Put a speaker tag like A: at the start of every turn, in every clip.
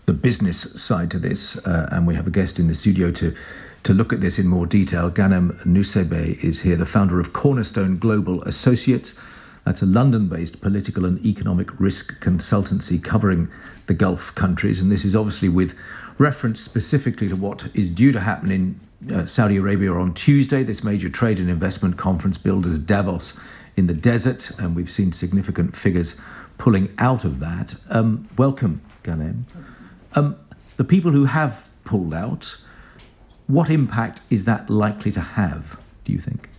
A: the business side to this, and we have a guest in the studio to look at this in more detail. Ghanem Nuseibeh is here, the founder of Cornerstone Global Associates. That's a London-based political and economic risk consultancy covering the Gulf countries. And this is obviously with reference specifically to what is due to happen in Saudi Arabia on Tuesday, this major trade and investment conference billed as Davos in the desert. And we've seen significant figures pulling out of that. Welcome, Ghanem. The people who have pulled out, what impact is that likely to have, do you think?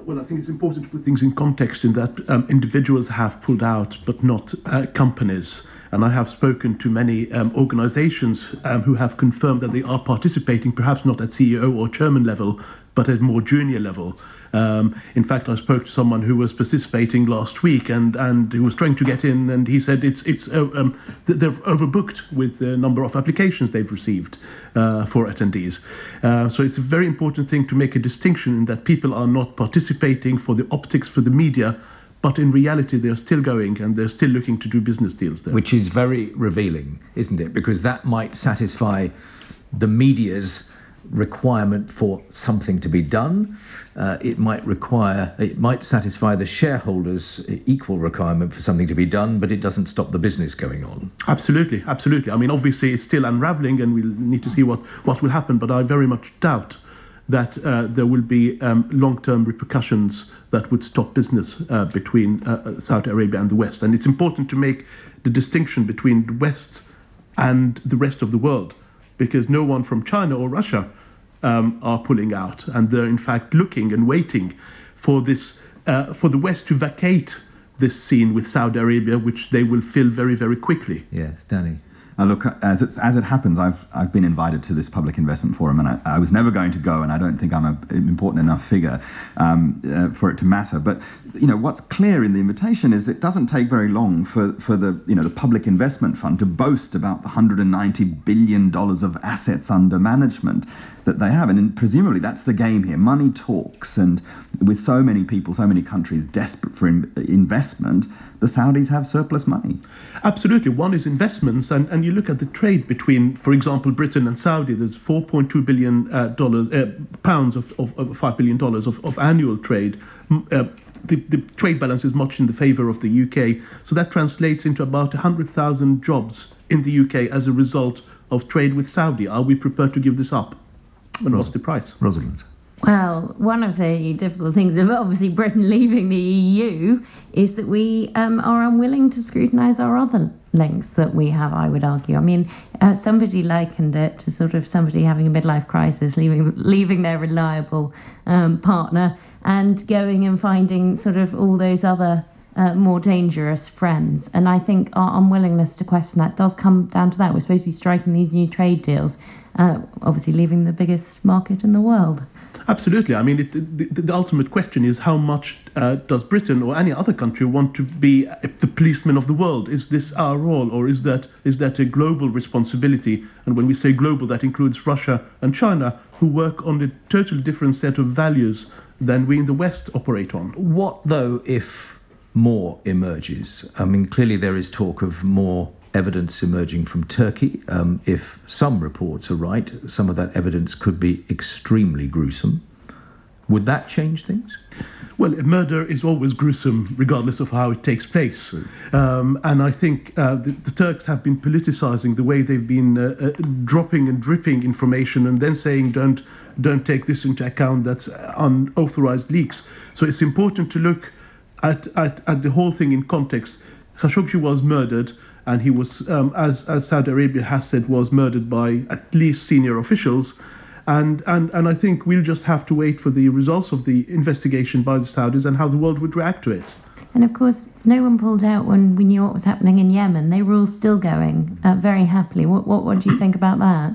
B: Well, I think it's important to put things in context in that individuals have pulled out, but not companies. And I have spoken to many organizations who have confirmed that they are participating, perhaps not at CEO or chairman level, but at more junior level. In fact, I spoke to someone who was participating last week and who was trying to get in, and he said they're overbooked with the number of applications they've received for attendees. So it's a very important thing to make a distinction in that people are not participating for the optics, for the media, but in reality, they're still going and they're still looking to do business deals there.
A: Which is very revealing, isn't it? Because that might satisfy the media's requirement for something to be done. It might satisfy the shareholders' equal requirement for something to be done, but it doesn't stop the business going on.
B: Absolutely. I mean, obviously, it's still unraveling and we'll need to see what will happen, but I very much doubt that there will be long-term repercussions that would stop business between Saudi Arabia and the West. And it's important to make the distinction between the West and the rest of the world, because no one from China or Russia are pulling out. And they're, in fact, looking and waiting for this, for the West to vacate this scene with Saudi Arabia, which they will fill very, very quickly.
A: Yes, Danny.
C: Look, as it happens, I've been invited to this public investment forum, and I was never going to go, and I don't think I'm an important enough figure for it to matter. But what's clear in the invitation is it doesn't take very long for the public investment fund to boast about the $190 billion of assets under management that they have, and presumably that's the game here. Money talks, and with so many people, so many countries desperate for investment, the Saudis have surplus money.
B: Absolutely. One is investments, and you look at the trade between, for example, Britain and Saudi. There's $4.2 billion pounds of $5 billion of annual trade. The trade balance is much in the favour of the UK, so that translates into about 100,000 jobs in the UK as a result of trade with Saudi. Are we prepared to give this up? And what's the price?
A: Rosalind.
D: Well, one of the difficult things of obviously Britain leaving the EU is that we are unwilling to scrutinise our other links that we have, I would argue. I mean, somebody likened it to sort of somebody having a midlife crisis, leaving their reliable partner and going and finding sort of all those other more dangerous friends. And I think our unwillingness to question that does come down to that. We're supposed to be striking these new trade deals, obviously leaving the biggest market in the world.
B: Absolutely. I mean, the ultimate question is how much does Britain or any other country want to be the policeman of the world? Is this our role, or is that a global responsibility? And when we say global, that includes Russia and China, who work on a totally different set of values than we in the West operate on.
A: What, though, if more emerges? I mean, clearly there is talk of more evidence emerging from Turkey. If some reports are right, some of that evidence could be extremely gruesome. Would that change things?
B: Well, murder is always gruesome, regardless of how it takes place. And I think the Turks have been politicizing the way they've been dropping and dripping information and then saying, don't take this into account, that's unauthorized leaks. So it's important to look at the whole thing in context. Khashoggi was murdered, and he was, as Saudi Arabia has said, was murdered by at least senior officials. And I think we'll just have to wait for the results of the investigation by the Saudis and how the world would react to it.
D: And of course, no one pulled out when we knew what was happening in Yemen. They were all still going very happily. What do you think about that?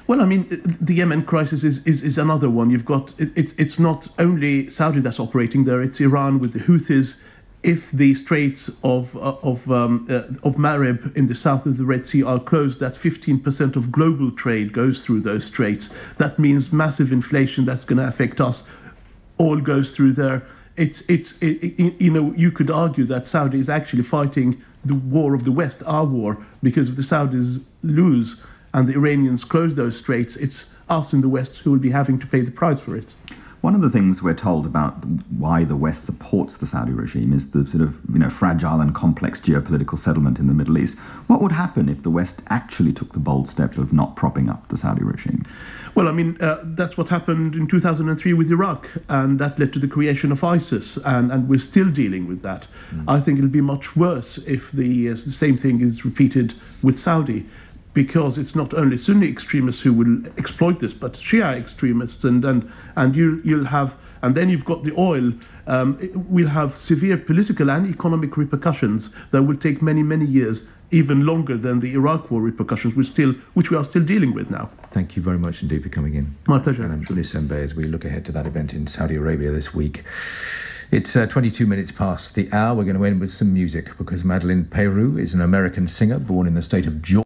B: Well, I mean, the Yemen crisis is another one. You've got it's not only Saudi that's operating there; it's Iran with the Houthis. If the straits of Marib in the south of the Red Sea are closed, that's 15% of global trade goes through those straits. That means massive inflation that's going to affect us. All goes through there. you could argue that Saudi is actually fighting the war of the West, our war, because if the Saudis lose and the Iranians close those straits, it's us in the West who will be having to pay the price for it.
C: One of the things we're told about why the West supports the Saudi regime is the sort of fragile and complex geopolitical settlement in the Middle East. What would happen if the West actually took the bold step of not propping up the Saudi regime?
B: Well, I mean, that's what happened in 2003 with Iraq, and that led to the creation of ISIS, and we're still dealing with that. I think it'll be much worse if the same thing is repeated with Saudi, because it's not only Sunni extremists who will exploit this, but Shia extremists, and you'll have, and then you've got the oil. We'll have severe political and economic repercussions that will take many, many years, even longer than the Iraq War repercussions, which we are still dealing with now.
A: Thank you very much indeed for coming in.
B: My pleasure.
A: Ghanem Nuseibeh, as we look ahead to that event in Saudi Arabia this week. It's 22 minutes past the hour. We're going to end with some music because Madeleine Peyroux is an American singer born in the state of Georgia.